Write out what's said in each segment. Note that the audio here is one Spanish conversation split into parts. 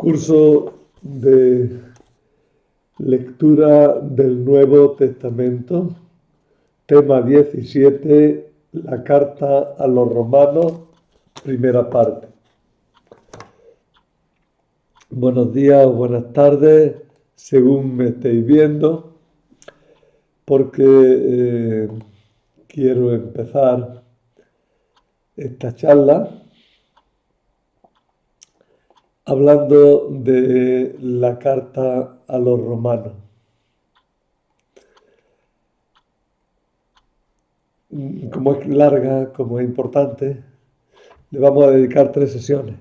Curso de lectura del Nuevo Testamento, tema 17, la carta a los romanos, primera parte. Buenos días o buenas tardes, según me estéis viendo, porque quiero empezar esta charla hablando de la carta a los romanos. Como es larga, como es importante, le vamos a dedicar 3 sesiones.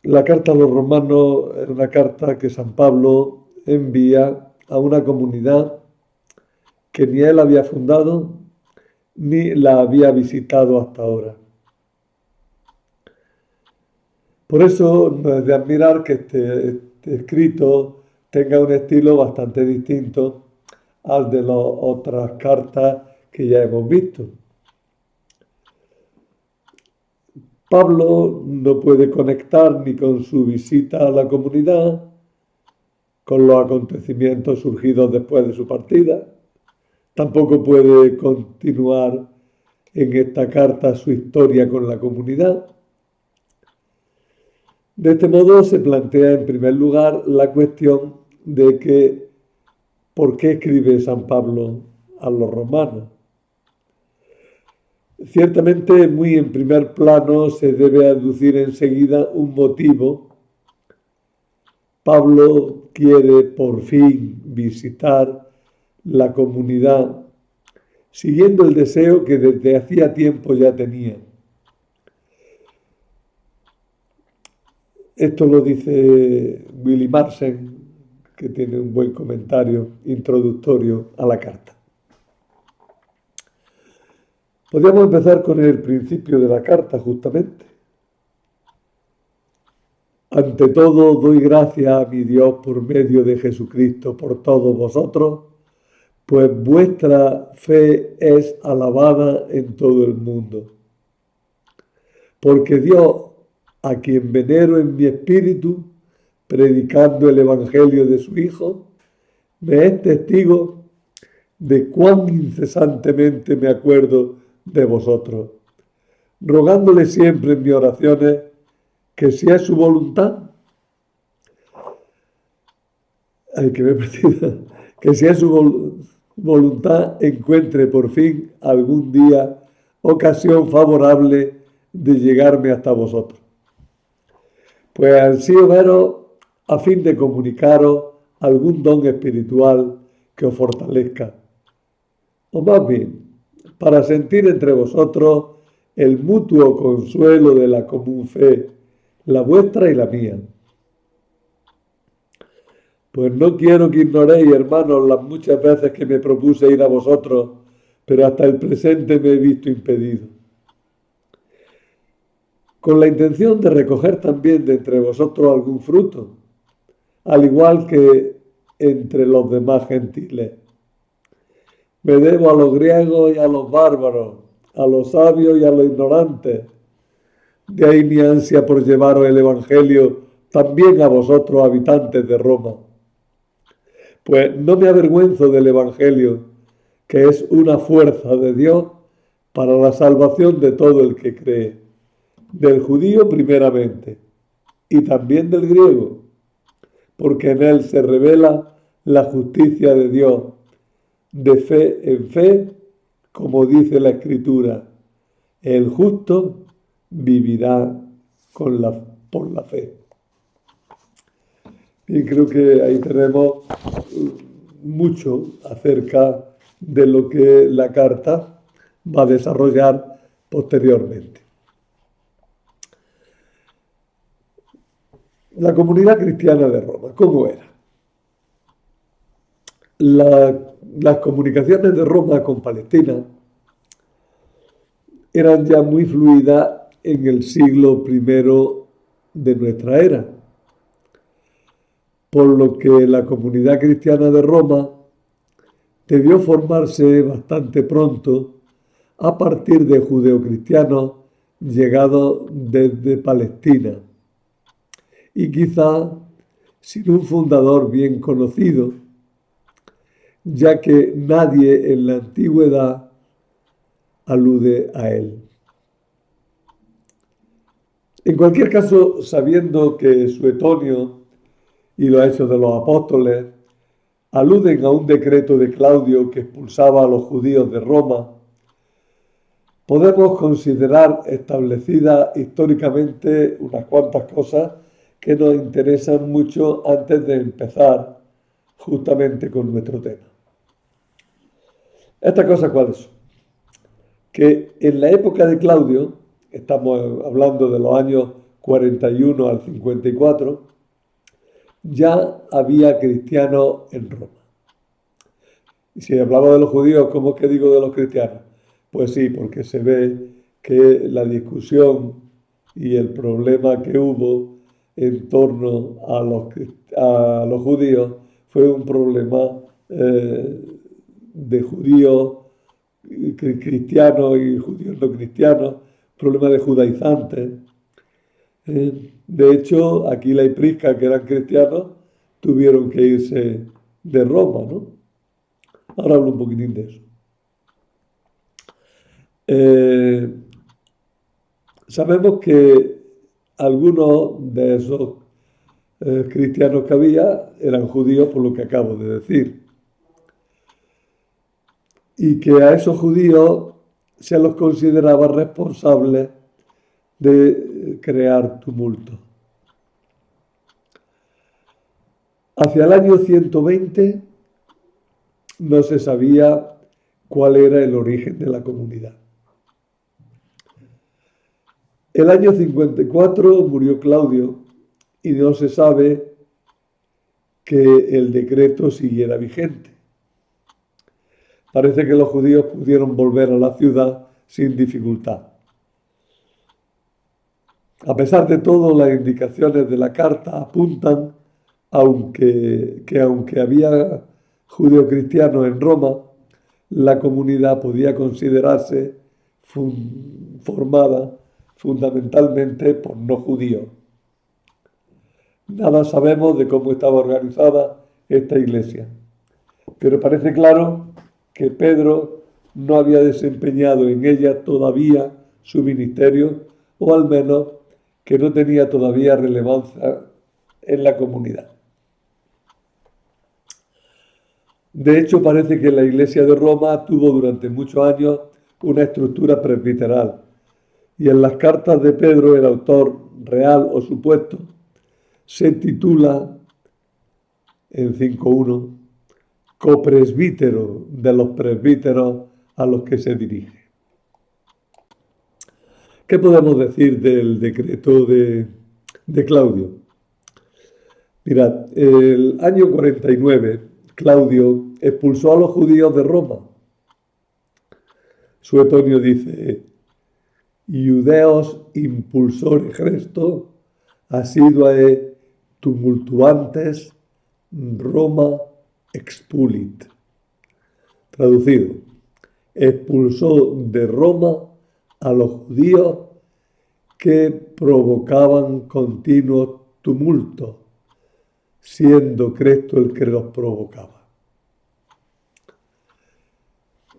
La carta a los romanos es una carta que San Pablo envía a una comunidad que ni él había fundado ni la había visitado hasta ahora. Por eso no es de admirar que este escrito tenga un estilo bastante distinto al de las otras cartas que ya hemos visto. Pablo no puede conectar ni con su visita a la comunidad, con los acontecimientos surgidos después de su partida. Tampoco puede continuar en esta carta su historia con la comunidad. De este modo se plantea en primer lugar la cuestión de que ¿por qué escribe San Pablo a los romanos? Ciertamente muy en primer plano se debe aducir enseguida un motivo. Pablo quiere por fin visitar la comunidad, siguiendo el deseo que desde hacía tiempo ya tenía. Esto lo dice Willy Marsen, que tiene un buen comentario introductorio a la carta. Podríamos empezar con el principio de la carta, justamente. Ante todo, doy gracias a mi Dios por medio de Jesucristo por todos vosotros, pues vuestra fe es alabada en todo el mundo. Porque Dios, a quien venero en mi espíritu, predicando el Evangelio de su Hijo, me es testigo de cuán incesantemente me acuerdo de vosotros, rogándole siempre en mis oraciones que si es su voluntad, que si es su voluntad encuentre por fin algún día ocasión favorable de llegarme hasta vosotros. Pues ansío veros a fin de comunicaros algún don espiritual que os fortalezca, o más bien, para sentir entre vosotros el mutuo consuelo de la común fe, la vuestra y la mía. Pues no quiero que ignoréis, hermanos, las muchas veces que me propuse ir a vosotros, pero hasta el presente me he visto impedido. Con la intención de recoger también de entre vosotros algún fruto, al igual que entre los demás gentiles. Me debo a los griegos y a los bárbaros, a los sabios y a los ignorantes. De ahí mi ansia por llevaros el Evangelio también a vosotros, habitantes de Roma. Pues no me avergüenzo del Evangelio, que es una fuerza de Dios para la salvación de todo el que cree, del judío primeramente, y también del griego, porque en él se revela la justicia de Dios, de fe en fe, como dice la Escritura, el justo vivirá por la fe. Y creo que ahí tenemos mucho acerca de lo que la carta va a desarrollar posteriormente. La comunidad cristiana de Roma, ¿cómo era? Las comunicaciones de Roma con Palestina eran ya muy fluidas en el siglo I de nuestra era, por lo que la comunidad cristiana de Roma debió formarse bastante pronto a partir de judeocristianos llegado desde Palestina y quizá sin un fundador bien conocido, ya que nadie en la antigüedad alude a él. En cualquier caso, sabiendo que Suetonio y los Hechos de los Apóstoles aluden a un decreto de Claudio que expulsaba a los judíos de Roma, podemos considerar establecidas históricamente unas cuantas cosas que nos interesan mucho antes de empezar justamente con nuestro tema. ¿Estas cosas cuáles son? Que en la época de Claudio, estamos hablando de los años 41 al 54, ya había cristianos en Roma. Y si hablamos de los judíos, ¿cómo es que digo de los cristianos? Pues sí, porque se ve que la discusión y el problema que hubo en torno a los judíos fue un problema de judíos cristianos y judíos no cristianos, problema de judaizantes. De hecho, Aquila y Prisca, que eran cristianos, tuvieron que irse de Roma, ¿no? Ahora hablo un poquitín de eso. Sabemos que algunos de esos cristianos que había eran judíos, por lo que acabo de decir. Y que a esos judíos se los consideraba responsables de crear tumulto. Hacia el año 120 no se sabía cuál era el origen de la comunidad. El año 54 murió Claudio y no se sabe que el decreto siguiera vigente. Parece que los judíos pudieron volver a la ciudad sin dificultad. A pesar de todo, las indicaciones de la carta apuntan que aunque había judeocristianos en Roma, la comunidad podía considerarse formada fundamentalmente por no judíos. Nada sabemos de cómo estaba organizada esta iglesia, pero parece claro que Pedro no había desempeñado en ella todavía su ministerio, o al menos que no tenía todavía relevancia en la comunidad. De hecho, parece que la iglesia de Roma tuvo durante muchos años una estructura presbiteral, y en las cartas de Pedro, el autor real o supuesto, se titula en 5.1 copresbítero de los presbíteros a los que se dirige. ¿Qué podemos decir del decreto de Claudio? Mirad, el año 49, Claudio expulsó a los judíos de Roma. Suetonio dice: Iudeos impulsores Christo, asiduae tumultuantes Roma expulit. Traducido: expulsó de Roma a los judíos que provocaban continuos tumultos, siendo Cristo el que los provocaba.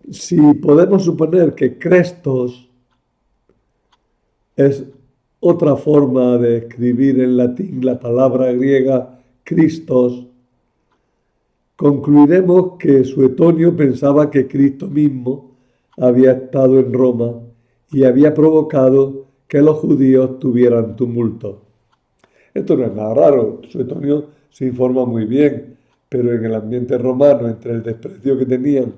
Si podemos suponer que Crestos es otra forma de escribir en latín la palabra griega Christos, concluiremos que Suetonio pensaba que Cristo mismo había estado en Roma y había provocado que los judíos tuvieran tumulto. Esto no es nada raro, Suetonio se informa muy bien, pero en el ambiente romano, entre el desprecio que tenían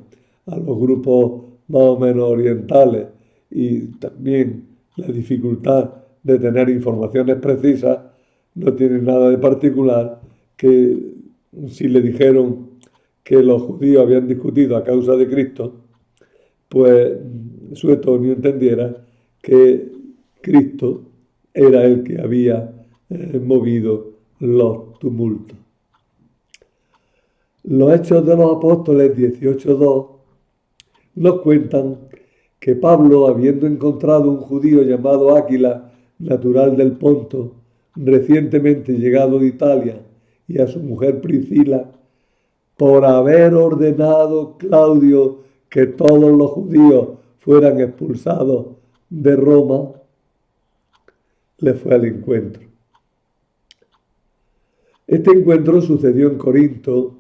a los grupos más o menos orientales y también la dificultad de tener informaciones precisas, no tiene nada de particular que si le dijeron que los judíos habían discutido a causa de Cristo, pues Suetonio entendiera que Cristo era el que había movido los tumultos. Los Hechos de los Apóstoles 18.2 nos cuentan que Pablo, habiendo encontrado un judío llamado Áquila, natural del Ponto, recientemente llegado de Italia, y a su mujer Priscila, por haber ordenado Claudio que todos los judíos fueran expulsados de Roma, le fue al encuentro. Este encuentro sucedió en Corinto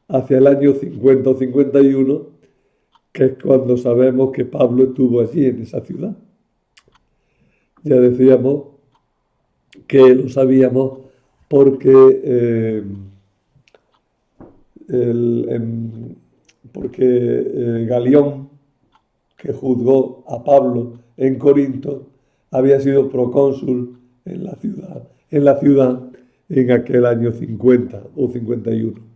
hacia el año 50 o 51, que es cuando sabemos que Pablo estuvo allí en esa ciudad. Ya decíamos que lo sabíamos porque, Galión, que juzgó a Pablo en Corinto, había sido procónsul en la ciudad en aquel año 50 o 51.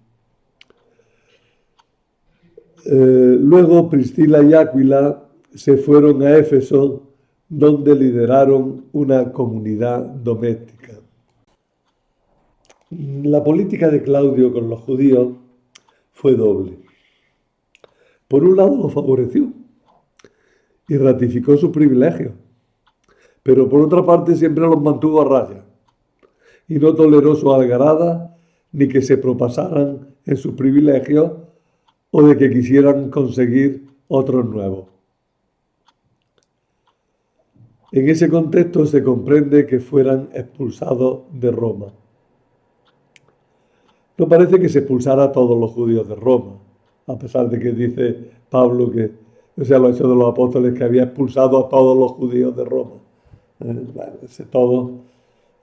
Luego Priscila y Áquila se fueron a Éfeso, donde lideraron una comunidad doméstica. La política de Claudio con los judíos fue doble. Por un lado los favoreció y ratificó sus privilegios, pero por otra parte siempre los mantuvo a raya y no toleró su algarada ni que se propasaran en sus privilegios o de que quisieran conseguir otros nuevos. En ese contexto se comprende que fueran expulsados de Roma. No parece que se expulsara a todos los judíos de Roma, a pesar de que dice Pablo que, los Hechos de los Apóstoles, que había expulsado a todos los judíos de Roma. Bueno, ese todo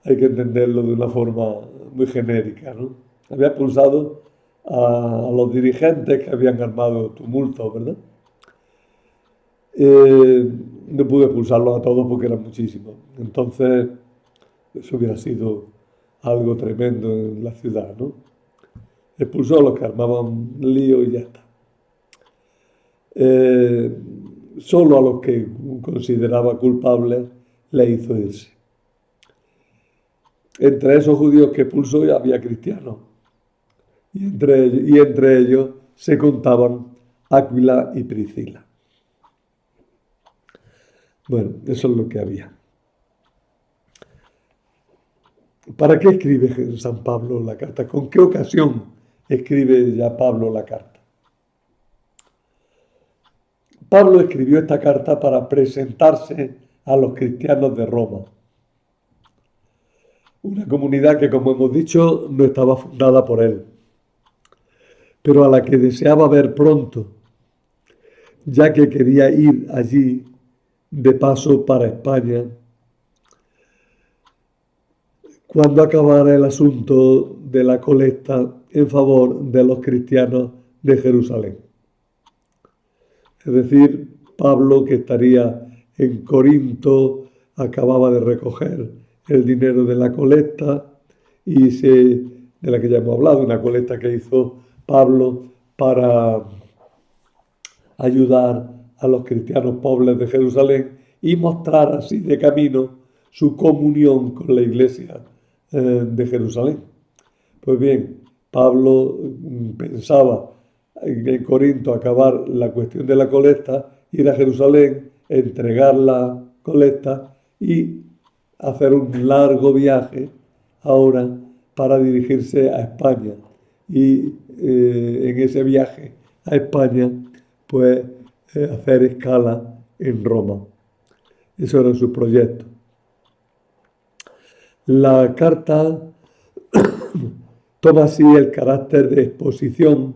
hay que entenderlo de una forma muy genérica, ¿no? Había expulsado a los dirigentes que habían armado tumultos, ¿verdad? No pudo expulsarlos a todos porque eran muchísimos. Entonces, eso hubiera sido algo tremendo en la ciudad, ¿no? Expulsó a los que armaban lío y ya está. Solo a los que consideraba culpables le hizo irse. Entre esos judíos que expulsó había cristianos. Y entre ellos se contaban Áquila y Priscila. Bueno, eso es lo que había. ¿Para qué escribe San Pablo la carta? ¿Con qué ocasión escribe ya Pablo la carta? Pablo escribió esta carta para presentarse a los cristianos de Roma. Una comunidad que, como hemos dicho, no estaba fundada por él, pero a la que deseaba ver pronto, ya que quería ir allí de paso para España cuando acabara el asunto de la colecta en favor de los cristianos de Jerusalén. Es decir, Pablo, que estaría en Corinto, acababa de recoger el dinero de la colecta de la que ya hemos hablado, una colecta que hizo Pablo para ayudar a los cristianos pobres de Jerusalén y mostrar así de camino su comunión con la iglesia de Jerusalén. Pues bien, Pablo pensaba en Corinto acabar la cuestión de la colecta, ir a Jerusalén, entregar la colecta y hacer un largo viaje ahora para dirigirse a España. Y en ese viaje a España, pues hacer escala en Roma. Eso era su proyecto. La carta toma así el carácter de exposición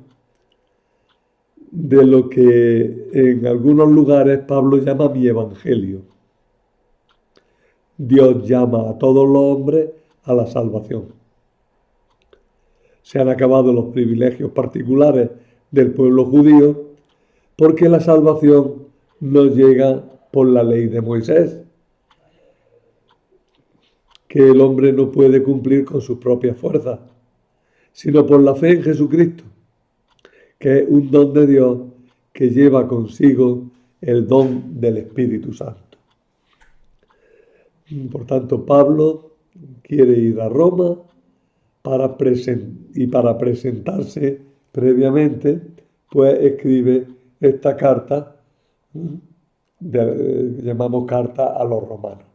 de lo que en algunos lugares Pablo llama mi evangelio. Dios llama a todos los hombres a la salvación. Se han acabado los privilegios particulares del pueblo judío porque la salvación no llega por la ley de Moisés, que el hombre no puede cumplir con sus propias fuerzas, sino por la fe en Jesucristo, que es un don de Dios que lleva consigo el don del Espíritu Santo. Por tanto, Pablo quiere ir a Roma para presentarse previamente, pues escribe esta carta que llamamos carta a los romanos.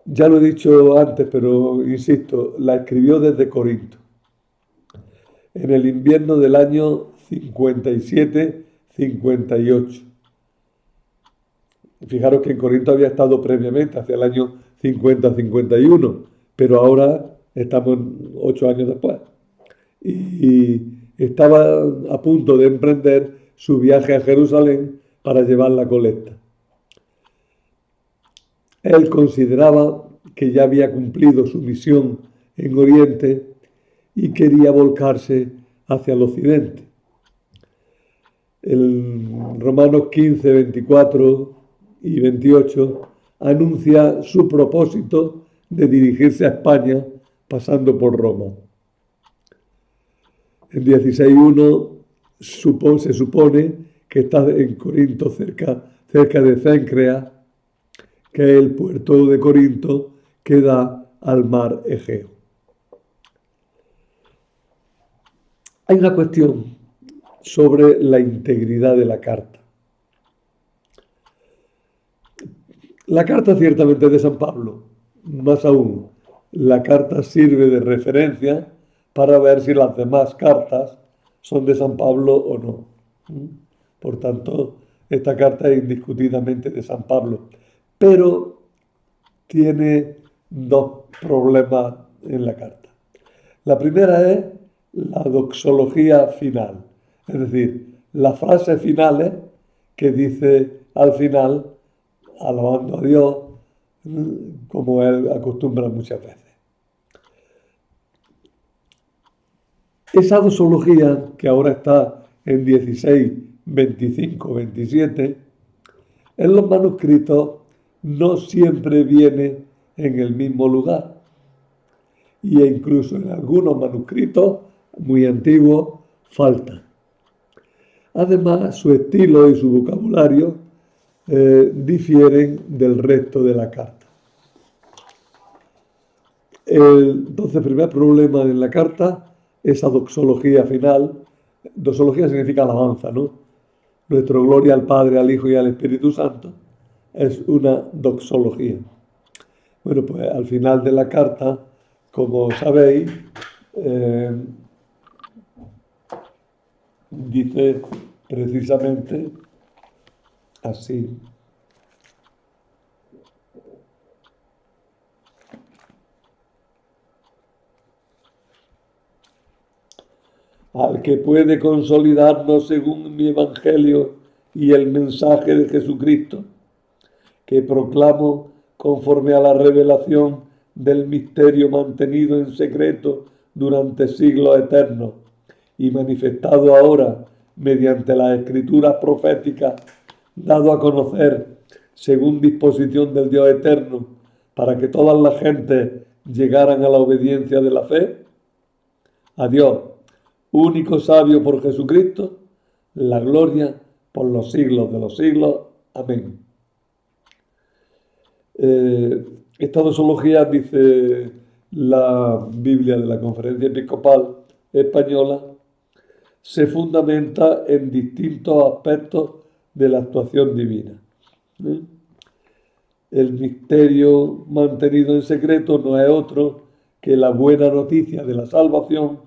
Ya lo he dicho antes, pero insisto, la escribió desde Corinto, en el invierno del año 57-58. Fijaros que en Corinto había estado previamente, hacia el año 50-51, pero ahora estamos 8 años después. Y estaba a punto de emprender su viaje a Jerusalén para llevar la colecta. Él consideraba que ya había cumplido su misión en Oriente y quería volcarse hacia el Occidente. En Romanos 15, 24 y 28 anuncia su propósito de dirigirse a España pasando por Roma. En 16.1 se supone que está en Corinto, cerca de Cencrea, que es el puerto de Corinto que da al mar Egeo. Hay una cuestión sobre la integridad de la carta. La carta ciertamente es de San Pablo, más aún, la carta sirve de referencia para ver si las demás cartas son de San Pablo o no. Por tanto, esta carta es indiscutidamente de San Pablo, pero tiene dos problemas en la carta. La primera es la doxología final, es decir, las frases finales que dice al final, alabando a Dios, como él acostumbra muchas veces. Esa doxología, que ahora está en 16, 25, 27, en los manuscritos no siempre viene en el mismo lugar. Y incluso en algunos manuscritos muy antiguos falta. Además, su estilo y su vocabulario difieren del resto de la carta. Entonces, el primer problema en la carta, esa doxología final. Doxología significa alabanza, ¿no? Nuestro gloria al Padre, al Hijo y al Espíritu Santo es una doxología. Bueno, pues al final de la carta, como sabéis, dice precisamente así. Al que puede consolidarnos según mi evangelio y el mensaje de Jesucristo, que proclamo conforme a la revelación del misterio mantenido en secreto durante siglos eternos y manifestado ahora mediante las escrituras proféticas, dado a conocer según disposición del Dios eterno, para que todas las gentes llegaran a la obediencia de la fe. A Dios, único sabio por Jesucristo, la gloria por los siglos de los siglos. Amén. Esta doxología, dice la Biblia de la Conferencia Episcopal Española, se fundamenta en distintos aspectos de la actuación divina. El misterio mantenido en secreto no es otro que la buena noticia de la salvación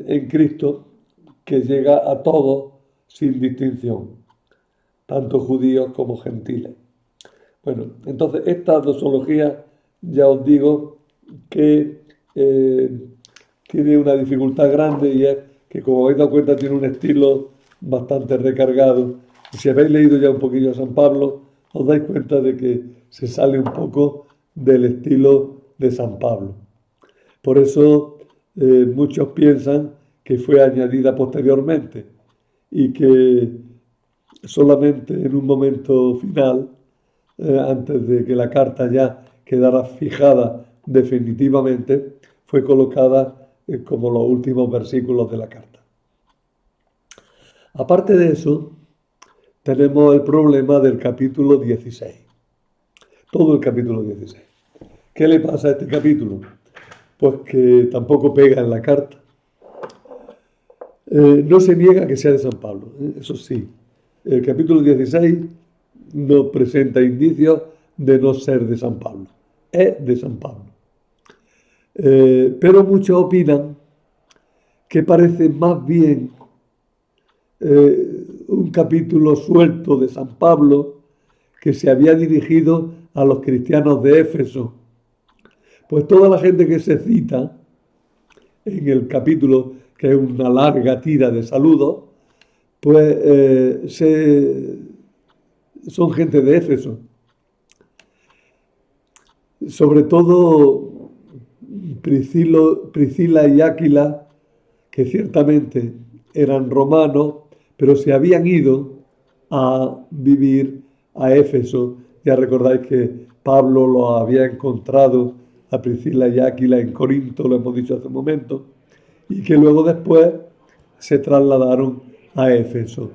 en Cristo, que llega a todos sin distinción, tanto judíos como gentiles. Bueno, entonces esta doxología, ya os digo que tiene una dificultad grande, y es que, como habéis dado cuenta, tiene un estilo bastante recargado. Y si habéis leído ya un poquillo a San Pablo, os dais cuenta de que se sale un poco del estilo de San Pablo. Por eso muchos piensan que fue añadida posteriormente y que solamente en un momento final, antes de que la carta ya quedara fijada definitivamente, fue colocada como los últimos versículos de la carta. Aparte de eso, tenemos el problema del capítulo 16. Todo el capítulo 16. ¿Qué le pasa a este capítulo? Pues que tampoco pega en la carta. No se niega que sea de San Pablo, eso sí, el capítulo 16 nos presenta indicios de no ser de San Pablo. Es de San Pablo. Pero muchos opinan que parece más bien un capítulo suelto de San Pablo que se había dirigido a los cristianos de Éfeso. Pues toda la gente que se cita en el capítulo, que es una larga tira de saludos, pues son gente de Éfeso. Sobre todo Priscila y Áquila, que ciertamente eran romanos, pero se habían ido a vivir a Éfeso. Ya recordáis que Pablo lo había encontrado a Priscila y Áquila en Corinto, lo hemos dicho hace un momento, y que luego después se trasladaron a Éfeso.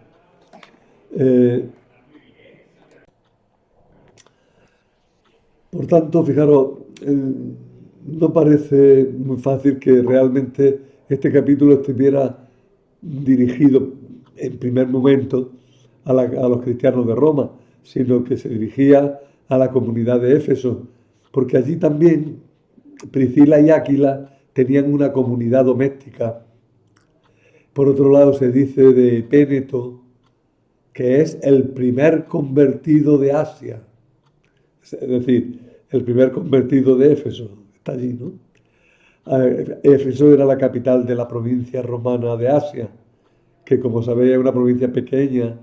Por tanto, fijaros, no parece muy fácil que realmente este capítulo estuviera dirigido en primer momento a los cristianos de Roma, sino que se dirigía a la comunidad de Éfeso, porque allí también Priscila y Áquila tenían una comunidad doméstica. Por otro lado, se dice de Péneto que es el primer convertido de Asia, es decir, el primer convertido de Éfeso, está allí, ¿no? Éfeso era la capital de la provincia romana de Asia, que como sabéis es una provincia pequeña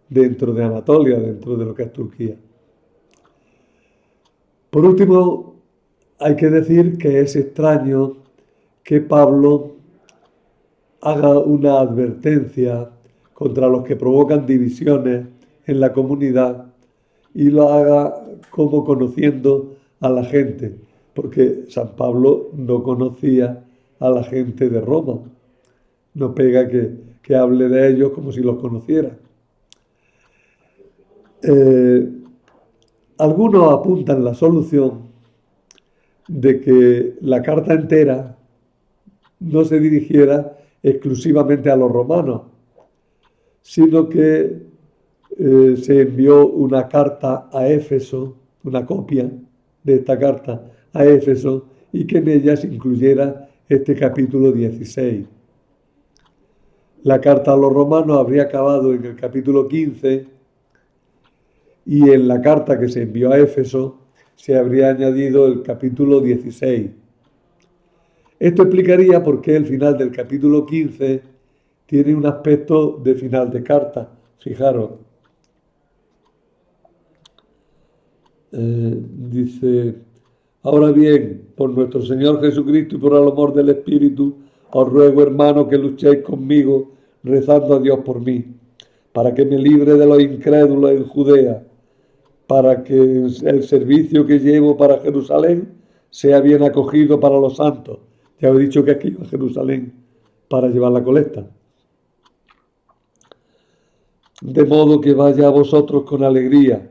dentro de Anatolia, dentro de lo que es Turquía. Por último, hay que decir que es extraño que Pablo haga una advertencia contra los que provocan divisiones en la comunidad y lo haga como conociendo a la gente, porque San Pablo no conocía a la gente de Roma. No pega que hable de ellos como si los conociera. Algunos apuntan la solución de que la carta entera no se dirigiera exclusivamente a los romanos, sino que se envió una carta a Éfeso, una copia de esta carta a Éfeso, y que en ella se incluyera este capítulo 16. La carta a los romanos habría acabado en el capítulo 15 y en la carta que se envió a Éfeso se habría añadido el capítulo 16. Esto explicaría por qué el final del capítulo 15 tiene un aspecto de final de carta. Fijaros, dice: ahora bien, por nuestro Señor Jesucristo y por el amor del Espíritu, os ruego, hermano, que luchéis conmigo, rezando a Dios por mí, para que me libre de los incrédulos en Judea, para que el servicio que llevo para Jerusalén sea bien acogido para los santos. Ya os he dicho que aquí iba a Jerusalén para llevar la colecta. De modo que vaya a vosotros con alegría,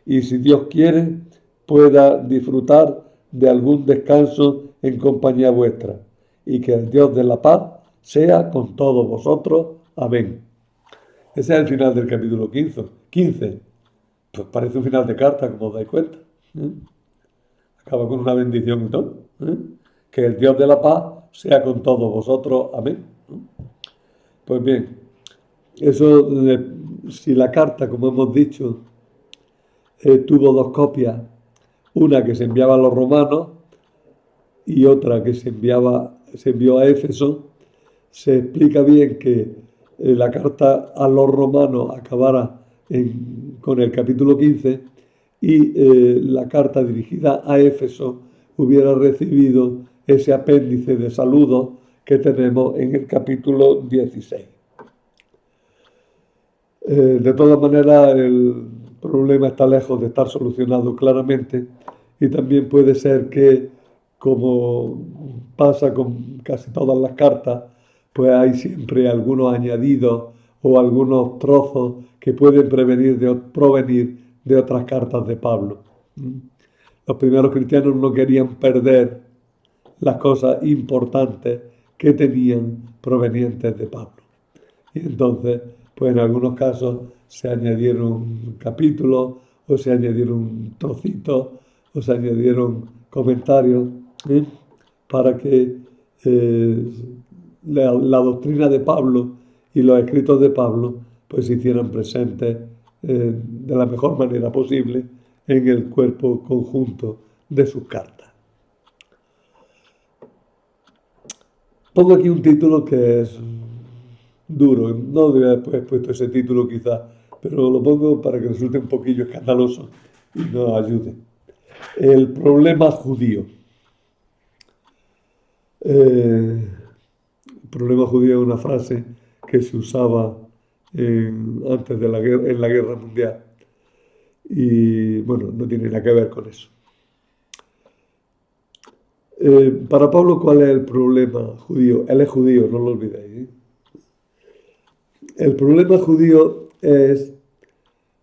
y si Dios quiere, pueda disfrutar de algún descanso en compañía vuestra, y que el Dios de la paz sea con todos vosotros. Amén. Ese es el final del capítulo 15. Pues parece un final de carta, como os dais cuenta. Acaba con una bendición y todo. Que el Dios de la paz sea con todos vosotros. Amén. Pues bien, eso, si la carta, como hemos dicho, tuvo dos copias, una que se enviaba a los romanos y otra que se envió a Éfeso, se explica bien que la carta a los romanos acabara con el capítulo 15 y la carta dirigida a Éfeso hubiera recibido ese apéndice de saludos que tenemos en el capítulo 16. De todas maneras, el problema está lejos de estar solucionado claramente y también puede ser que, como pasa con casi todas las cartas, pues hay siempre algunos añadidos o algunos trozos que pueden provenir de otras cartas de Pablo. Los primeros cristianos no querían perder las cosas importantes que tenían provenientes de Pablo. Y entonces, pues en algunos casos se añadieron capítulos o se añadieron trocitos o se añadieron comentarios, ¿eh? Para que eh, la doctrina de Pablo y los escritos de Pablo pues se hicieran presentes de la mejor manera posible en el cuerpo conjunto de sus cartas. Pongo aquí un título que es duro, no debía haber puesto ese título quizás, pero lo pongo para que resulte un poquillo escandaloso y nos ayude. El problema judío. El problema judío es una frase que se usaba antes de la guerra, en la guerra mundial. Y bueno, no tiene nada que ver con eso. Para Pablo, ¿cuál es el problema judío? Él es judío, no lo olvidéis, ¿eh? El problema judío es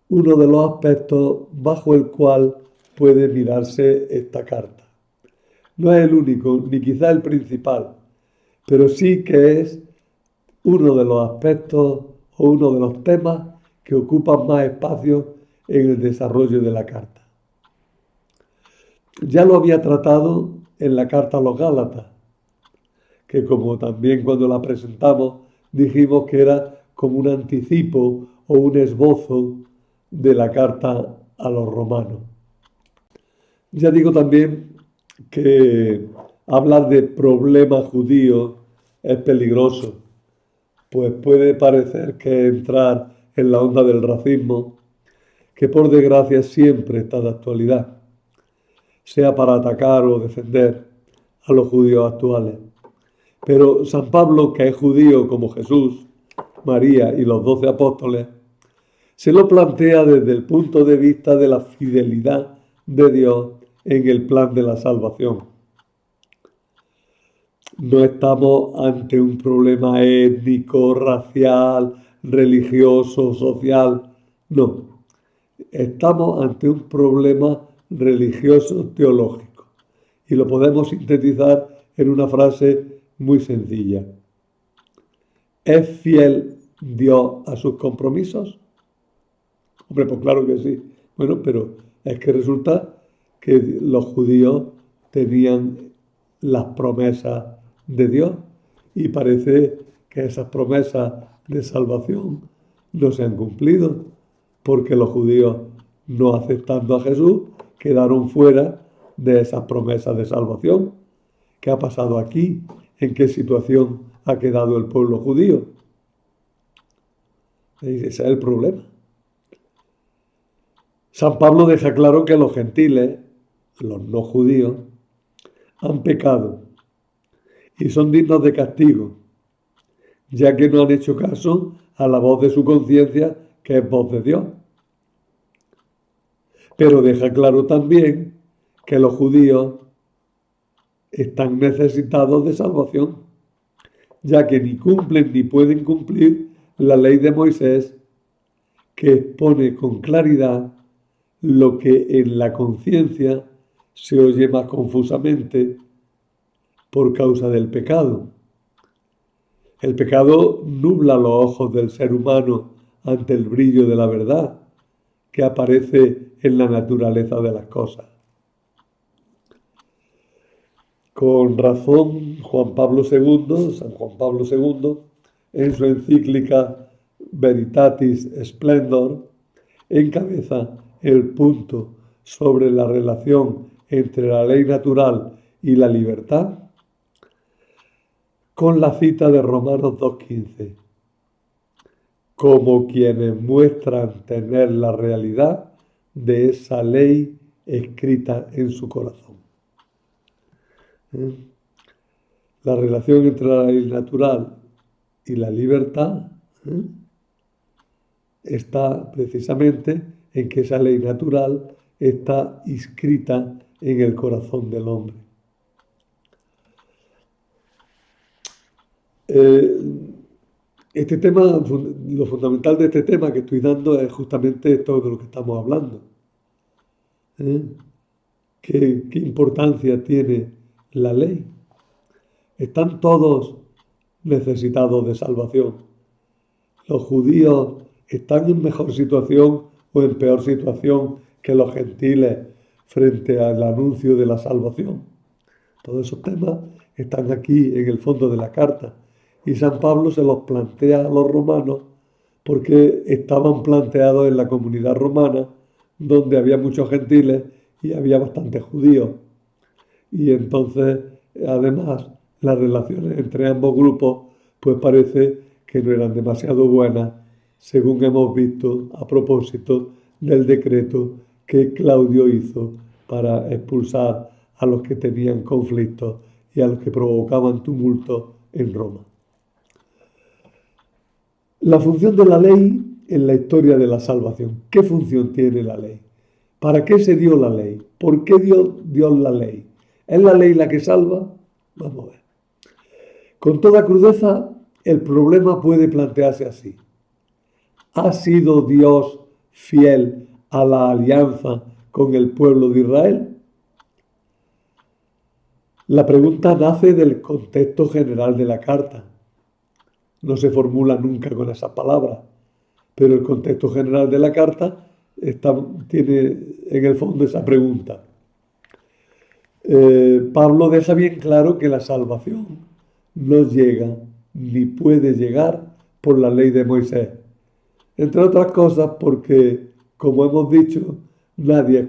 uno de los aspectos bajo el cual puede mirarse esta carta. No es el único, ni quizá el principal, pero sí que es uno de los aspectos o uno de los temas que ocupan más espacio en el desarrollo de la carta. Ya lo había tratado en la carta a los Gálatas, que como también cuando la presentamos dijimos que era como un anticipo o un esbozo de la carta a los romanos. Ya digo también que hablar de problemas judíos es peligroso, pues puede parecer que entrar en la onda del racismo, que por desgracia siempre está de actualidad, sea para atacar o defender a los judíos actuales. Pero San Pablo, que es judío como Jesús, María y los 12 apóstoles, se lo plantea desde el punto de vista de la fidelidad de Dios en el plan de la salvación. No estamos ante un problema étnico, racial, religioso, social. No, estamos ante un problema religioso teológico. Y lo podemos sintetizar en una frase muy sencilla. ¿Es fiel Dios a sus compromisos? Hombre, pues claro que sí. Bueno, pero es que resulta que los judíos tenían las promesas de Dios y parece que esas promesas de salvación no se han cumplido porque los judíos, no aceptando a Jesús, quedaron fuera de esas promesas de salvación. ¿Qué ha pasado aquí? ¿En qué situación ha quedado el pueblo judío? Ese es el problema. San Pablo deja claro que los gentiles, los no judíos, han pecado y son dignos de castigo, ya que no han hecho caso a la voz de su conciencia, que es voz de Dios. Pero deja claro también que los judíos están necesitados de salvación, ya que ni cumplen ni pueden cumplir la ley de Moisés, que expone con claridad lo que en la conciencia se oye más confusamente por causa del pecado. El pecado nubla los ojos del ser humano ante el brillo de la verdad que aparece en la naturaleza de las cosas. Con razón, San Juan Pablo II, en su encíclica Veritatis Splendor, encabeza el punto sobre la relación entre la ley natural y la libertad con la cita de Romanos 2:15, como quienes muestran tener la realidad de esa ley escrita en su corazón. La relación entre la ley natural y la libertad está precisamente en que esa ley natural está inscrita en el corazón del hombre. Este tema, lo fundamental de este tema que estoy dando es justamente esto de lo que estamos hablando. ¿Qué importancia tiene la ley? Están todos necesitados de salvación. los judíos están en mejor situación o en peor situación que los gentiles frente al anuncio de la salvación. Todos esos temas están aquí en el fondo de la carta. Y San Pablo se los plantea a los romanos porque estaban planteados en la comunidad romana, donde había muchos gentiles y había bastantes judíos. Y entonces, además, las relaciones entre ambos grupos, pues parece que no eran demasiado buenas, según hemos visto a propósito del decreto que Claudio hizo para expulsar a los que tenían conflictos y a los que provocaban tumultos en Roma. La función de la ley en la historia de la salvación. ¿Qué función tiene la ley? ¿Para qué se dio la ley? ¿Por qué dio Dios la ley? ¿Es la ley la que salva? Vamos a ver. Con toda crudeza, el problema puede plantearse así. ¿Ha sido Dios fiel a la alianza con el pueblo de Israel? La pregunta nace del contexto general de la carta. No se formula nunca con esas palabras, pero el contexto general de la carta tiene en el fondo esa pregunta. Pablo deja bien claro que la salvación no llega ni puede llegar por la ley de Moisés. Entre otras cosas porque, como hemos dicho, nadie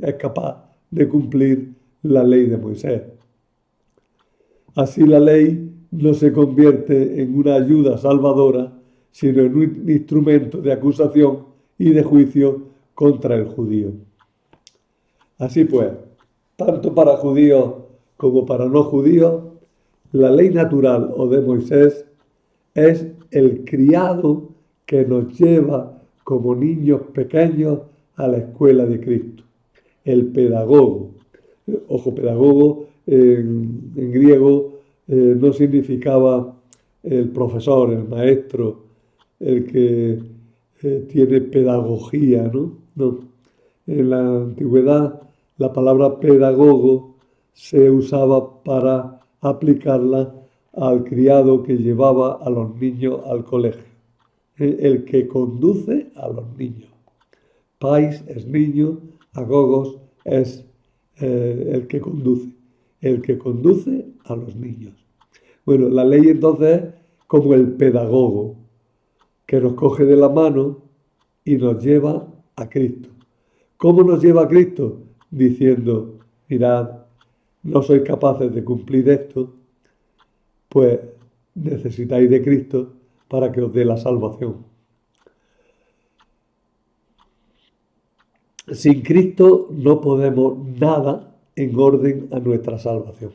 es capaz de cumplir la ley de Moisés. Así la ley no se convierte en una ayuda salvadora, sino en un instrumento de acusación y de juicio contra el judío. Así pues, tanto para judíos como para no judíos, la ley natural o de Moisés es el criado que nos lleva como niños pequeños a la escuela de Cristo, el pedagogo. Ojo, pedagogo en griego no significaba el profesor, el maestro, el que tiene pedagogía, ¿no? No. En la antigüedad la palabra pedagogo se usaba para aplicarla al criado que llevaba a los niños al colegio, el que conduce a los niños. Pais es niño, agogos es el que conduce a los niños. Bueno, la ley entonces es como el pedagogo que nos coge de la mano y nos lleva a Cristo. ¿Cómo nos lleva a Cristo? Diciendo, mirad, no sois capaces de cumplir esto, pues necesitáis de Cristo para que os dé la salvación. Sin Cristo no podemos nada en orden a nuestra salvación.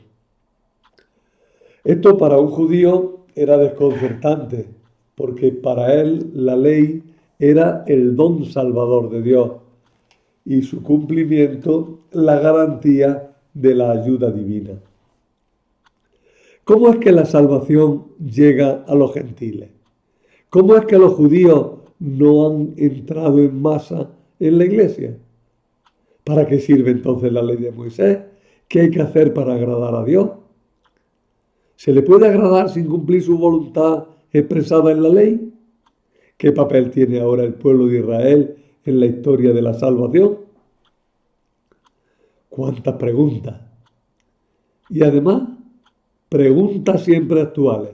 Esto para un judío era desconcertante, porque para él la ley era el don salvador de Dios y su cumplimiento la garantía de la ayuda divina. ¿Cómo es que la salvación llega a los gentiles? ¿Cómo es que los judíos no han entrado en masa en la iglesia? ¿Para qué sirve entonces la ley de Moisés? ¿Qué hay que hacer para agradar a Dios? ¿Se le puede agradar sin cumplir su voluntad expresada en la ley? ¿Qué papel tiene ahora el pueblo de Israel en la historia de la salvación? ¿Cuántas preguntas? Y además, preguntas siempre actuales,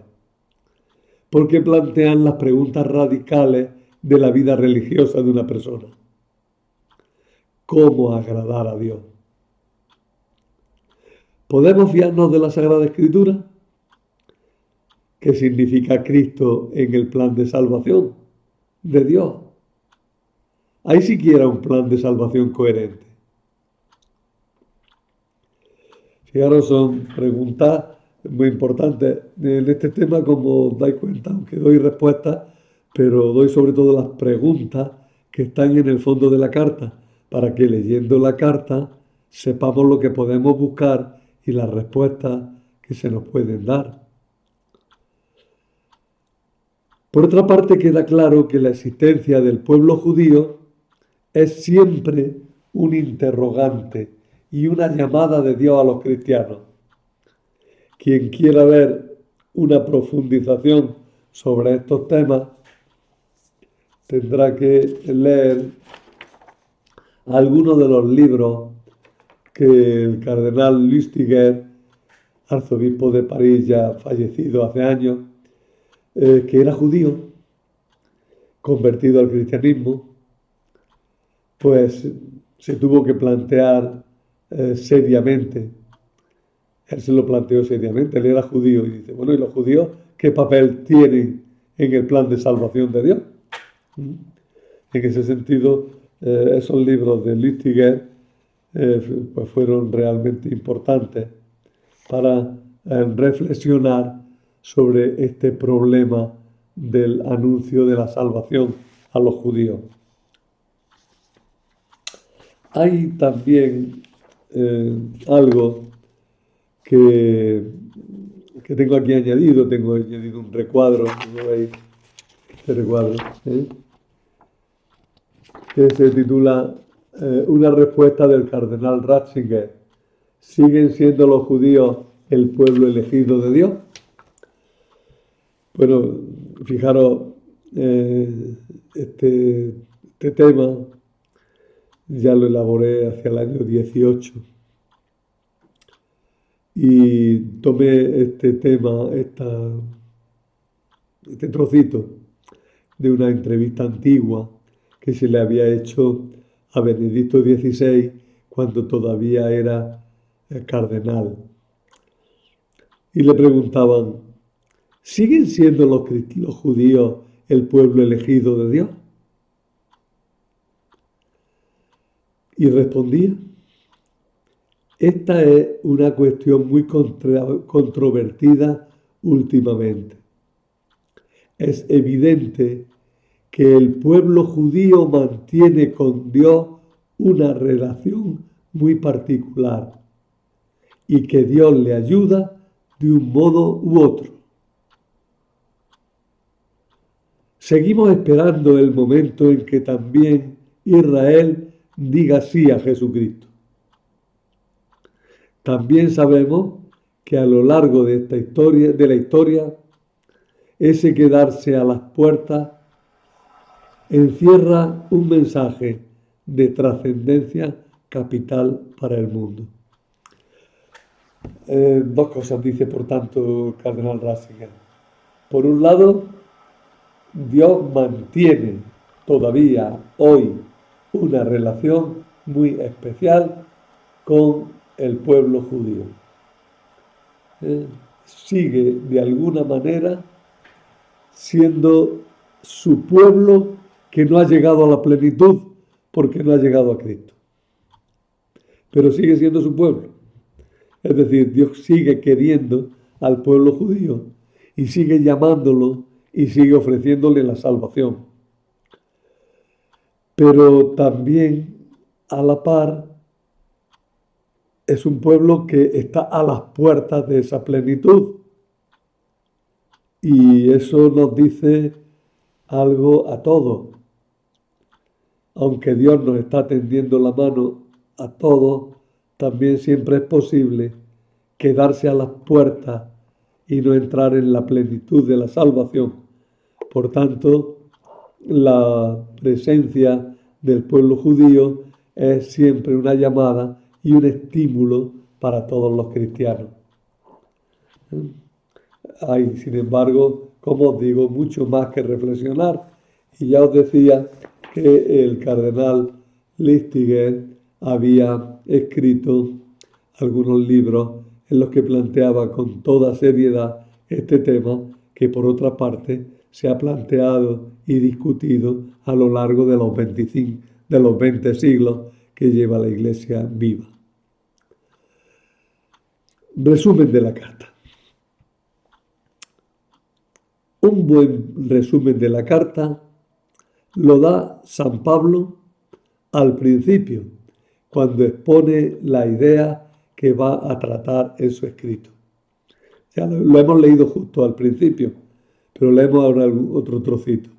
porque plantean las preguntas radicales de la vida religiosa de una persona. ¿Cómo agradar a Dios? ¿Podemos fiarnos de la Sagrada Escritura? ¿Qué significa Cristo en el plan de salvación de Dios? ¿Hay siquiera un plan de salvación coherente? Fijaros, son preguntas muy importantes. En este tema, como os dais cuenta, aunque doy respuestas, pero doy sobre todo las preguntas que están en el fondo de la carta, para que leyendo la carta sepamos lo que podemos buscar y las respuestas que se nos pueden dar. Por otra parte, queda claro que la existencia del pueblo judío es siempre un interrogante y una llamada de Dios a los cristianos. Quien quiera ver una profundización sobre estos temas tendrá que leer algunos de los libros que el cardenal Lustiger, arzobispo de París ya fallecido hace años, que era judío, convertido al cristianismo, pues se tuvo que plantear seriamente. Él se lo planteó seriamente, él era judío y dice, bueno, ¿y los judíos qué papel tienen en el plan de salvación de Dios? En ese sentido, esos libros de Lustiger pues fueron realmente importantes para reflexionar sobre este problema del anuncio de la salvación a los judíos. Hay también algo que tengo aquí añadido, tengo añadido un recuadro, ¿no veis? Este recuadro, que se titula Una respuesta del cardenal Ratzinger. ¿Siguen siendo los judíos el pueblo elegido de Dios? Bueno, fijaros, este tema ya lo elaboré hacia el año 18 y tomé este tema, este trocito de una entrevista antigua que se le había hecho a Benedicto XVI cuando todavía era cardenal. Y le preguntaban, ¿siguen siendo los judíos el pueblo elegido de Dios? Y respondía, esta es una cuestión muy controvertida últimamente. Es evidente que el pueblo judío mantiene con Dios una relación muy particular y que Dios le ayuda de un modo u otro. Seguimos esperando el momento en que también Israel diga sí a Jesucristo. También sabemos que a lo largo de la historia, ese quedarse a las puertas encierra un mensaje de trascendencia capital para el mundo. Dos cosas dice, por tanto, el cardenal Ratzinger. Por un lado, Dios mantiene todavía hoy una relación muy especial con el pueblo judío. Sigue de alguna manera siendo su pueblo que no ha llegado a la plenitud porque no ha llegado a Cristo. Pero sigue siendo su pueblo. Es decir, Dios sigue queriendo al pueblo judío y sigue llamándolo y sigue ofreciéndole la salvación. Pero también a la par es un pueblo que está a las puertas de esa plenitud. Y eso nos dice algo a todos. Aunque Dios nos está tendiendo la mano a todos, también siempre es posible quedarse a las puertas y no entrar en la plenitud de la salvación. Por tanto, la presencia del pueblo judío es siempre una llamada y un estímulo para todos los cristianos. Hay, sin embargo, como os digo, mucho más que reflexionar. Y ya os decía que el cardenal Lustiger había escrito algunos libros en los que planteaba con toda seriedad este tema que, por otra parte, se ha planteado y discutido a lo largo de los 20 siglos que lleva la Iglesia viva. Resumen de la carta. Un buen resumen de la carta lo da San Pablo al principio, cuando expone la idea que va a tratar en su escrito. Ya lo hemos leído justo al principio, pero leemos ahora otro trocito.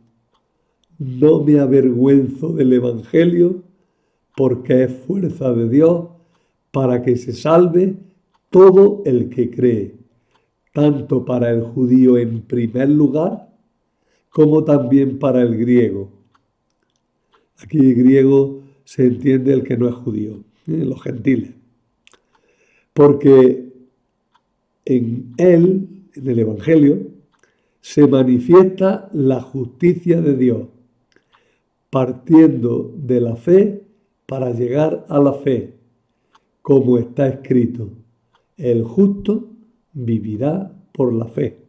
No me avergüenzo del Evangelio porque es fuerza de Dios para que se salve todo el que cree, tanto para el judío en primer lugar, como también para el griego. Aquí griego se entiende el que no es judío, los gentiles. Porque en él, en el Evangelio, se manifiesta la justicia de Dios, partiendo de la fe para llegar a la fe, como está escrito, el justo vivirá por la fe.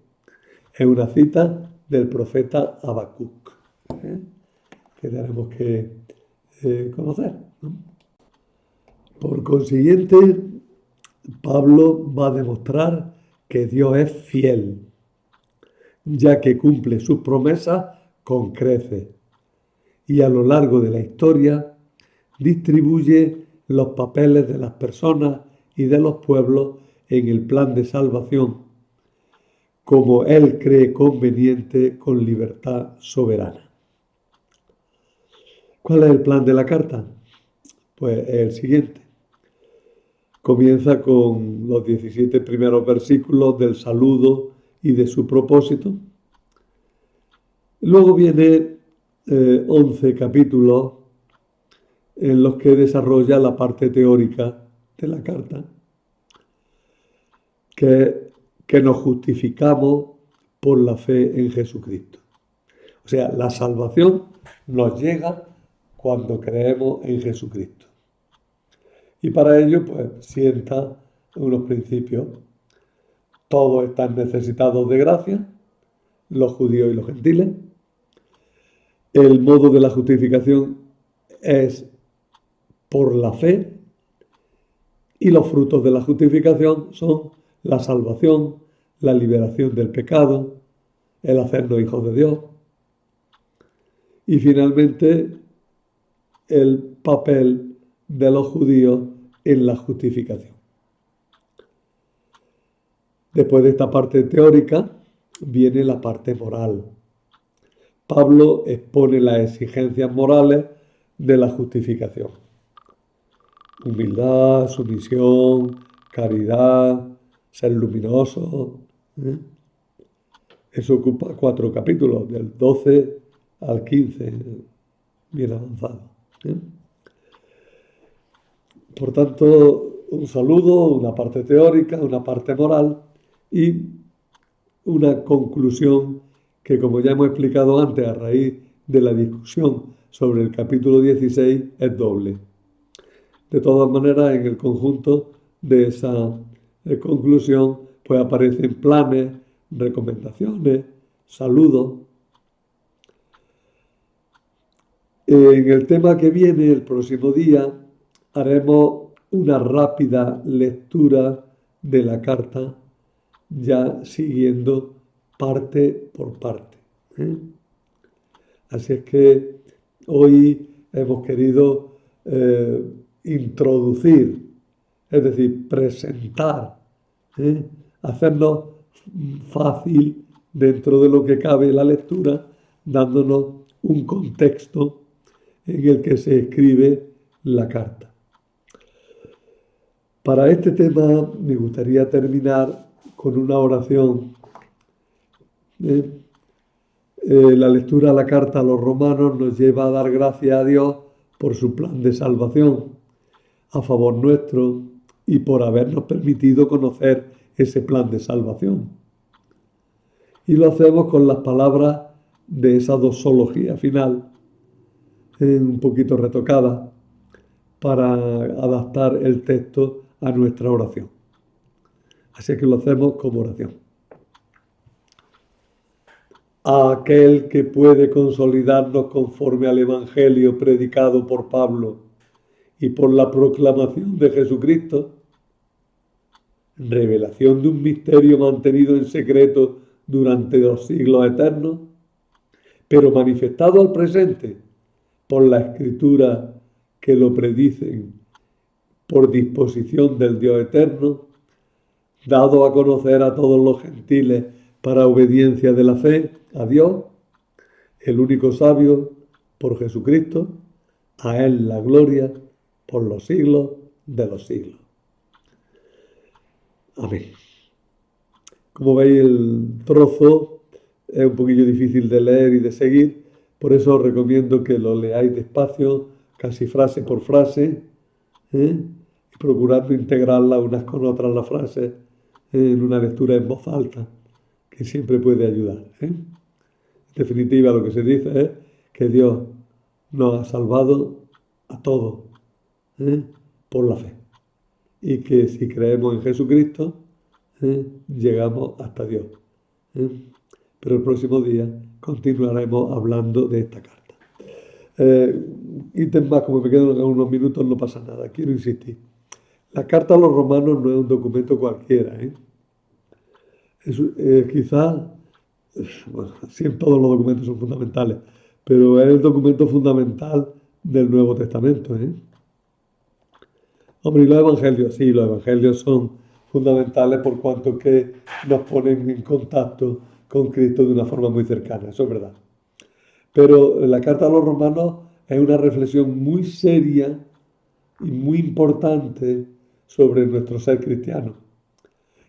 Es una cita del profeta Habacuc, que tenemos que conocer, ¿no? Por consiguiente, Pablo va a demostrar que Dios es fiel, ya que cumple sus promesas con creces y a lo largo de la historia distribuye los papeles de las personas y de los pueblos en el plan de salvación, como él cree conveniente con libertad soberana. ¿Cuál es el plan de la carta? Pues es el siguiente. Comienza con los 17 primeros versículos del saludo y de su propósito. Luego viene 11 capítulos en los que desarrolla la parte teórica de la carta, que nos justificamos por la fe en Jesucristo. O sea, la salvación nos llega cuando creemos en Jesucristo. Y para ello, pues, sienta unos principios. Todos están necesitados de gracia, los judíos y los gentiles. El modo de la justificación es por la fe y los frutos de la justificación son la salvación, la liberación del pecado, el hacernos hijos de Dios y finalmente el papel de los judíos en la justificación. Después de esta parte teórica viene la parte moral. Pablo expone las exigencias morales de la justificación. Humildad, sumisión, caridad, ser luminoso. Eso ocupa 4 capítulos, del 12 al 15, bien avanzado. Por tanto, un saludo, una parte teórica, una parte moral y una conclusión que, como ya hemos explicado antes a raíz de la discusión sobre el capítulo 16, es doble. De todas maneras, en el conjunto de esa conclusión, pues aparecen planes, recomendaciones, saludos. En el tema que viene, el próximo día, haremos una rápida lectura de la carta, ya siguiendo parte por parte. Así es que hoy hemos querido introducir, es decir, presentar, hacernos fácil dentro de lo que cabe la lectura, dándonos un contexto en el que se escribe la carta. Para este tema me gustaría terminar con una oración. La lectura de la carta a los romanos nos lleva a dar gracias a Dios por su plan de salvación a favor nuestro y por habernos permitido conocer ese plan de salvación. Y lo hacemos con las palabras de esa dosología final, un poquito retocada, para adaptar el texto a nuestra oración. Así que lo hacemos como oración. A aquel que puede consolidarnos conforme al Evangelio predicado por Pablo y por la proclamación de Jesucristo, revelación de un misterio mantenido en secreto durante los siglos eternos, pero manifestado al presente por la Escritura que lo predicen por disposición del Dios eterno, dado a conocer a todos los gentiles para obediencia de la fe a Dios, el único sabio, por Jesucristo, a Él la gloria por los siglos de los siglos. Amén. Como veis, el trozo es un poquillo difícil de leer y de seguir, Por eso os recomiendo que lo leáis despacio, casi frase por frase, y procurando integrarla unas con otras las frases en una lectura en voz alta, que siempre puede ayudar. En definitiva, lo que se dice es que Dios nos ha salvado a todos por la fe y que si creemos en Jesucristo, llegamos hasta Dios. Pero el próximo día continuaremos hablando de esta carta. Ítem más, como me quedan unos minutos, no pasa nada. Quiero insistir. La carta a los romanos no es un documento cualquiera. Quizás, bueno, siempre todos los documentos son fundamentales, pero es el documento fundamental del Nuevo Testamento. Hombre, y los evangelios, sí, los evangelios son fundamentales por cuanto que nos ponen en contacto con Cristo de una forma muy cercana, eso es verdad. Pero la carta a los romanos es una reflexión muy seria y muy importante sobre nuestro ser cristiano.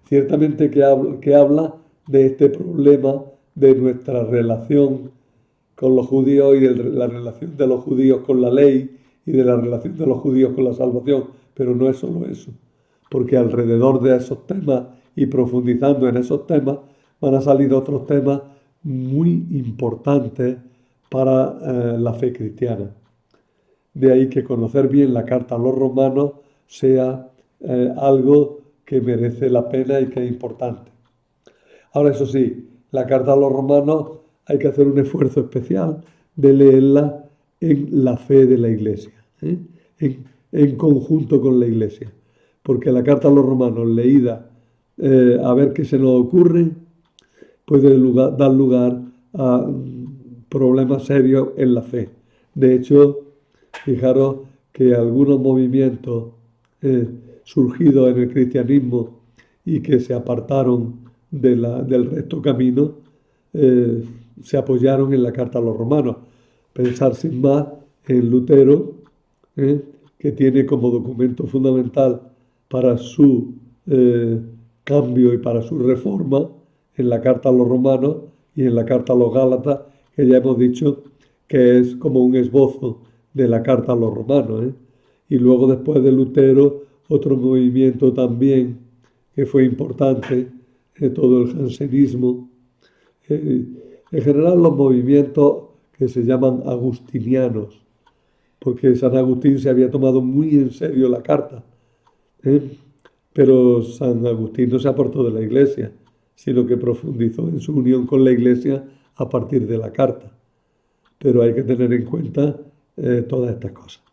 Ciertamente que habla de este problema de nuestra relación con los judíos y de la relación de los judíos con la ley y de la relación de los judíos con la salvación, pero no es solo eso, porque alrededor de esos temas y profundizando en esos temas van a salir otros temas muy importantes para la fe cristiana. De ahí que conocer bien la carta a los romanos sea algo que merece la pena y que es importante. Ahora, eso sí, la carta a los romanos hay que hacer un esfuerzo especial de leerla en la fe de la Iglesia, en conjunto con la Iglesia. Porque la carta a los romanos leída a ver qué se nos ocurre puede dar lugar a problemas serios en la fe. De hecho, fijaros que algunos movimientos surgidos en el cristianismo y que se apartaron del recto camino, se apoyaron en la carta a los romanos. Pensar sin más en Lutero, que tiene como documento fundamental para su cambio y para su reforma en la carta a los romanos y en la carta a los gálatas, que ya hemos dicho que es como un esbozo de la carta a los romanos. Y luego después de Lutero, otro movimiento también que fue importante, todo el jansenismo. En general los movimientos que se llaman agustinianos, porque San Agustín se había tomado muy en serio la carta. Pero San Agustín no se apartó de la Iglesia, sino que profundizó en su unión con la Iglesia a partir de la carta. Pero hay que tener en cuenta todas estas cosas.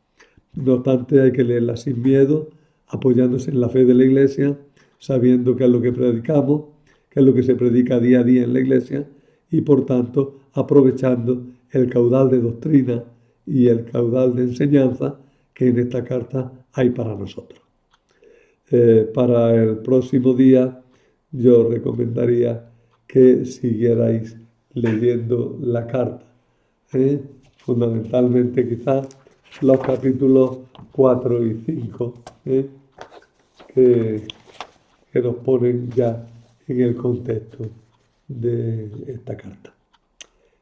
No obstante, hay que leerla sin miedo, apoyándose en la fe de la Iglesia, sabiendo qué es lo que predicamos, qué es lo que se predica día a día en la Iglesia y, por tanto, aprovechando el caudal de doctrina y el caudal de enseñanza que en esta carta hay para nosotros. Para el próximo día yo recomendaría que siguierais leyendo la carta. Fundamentalmente quizás los capítulos 4 y 5 que nos ponen ya en el contexto de esta carta.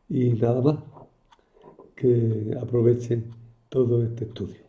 Y nada más, que aprovechen todo este estudio.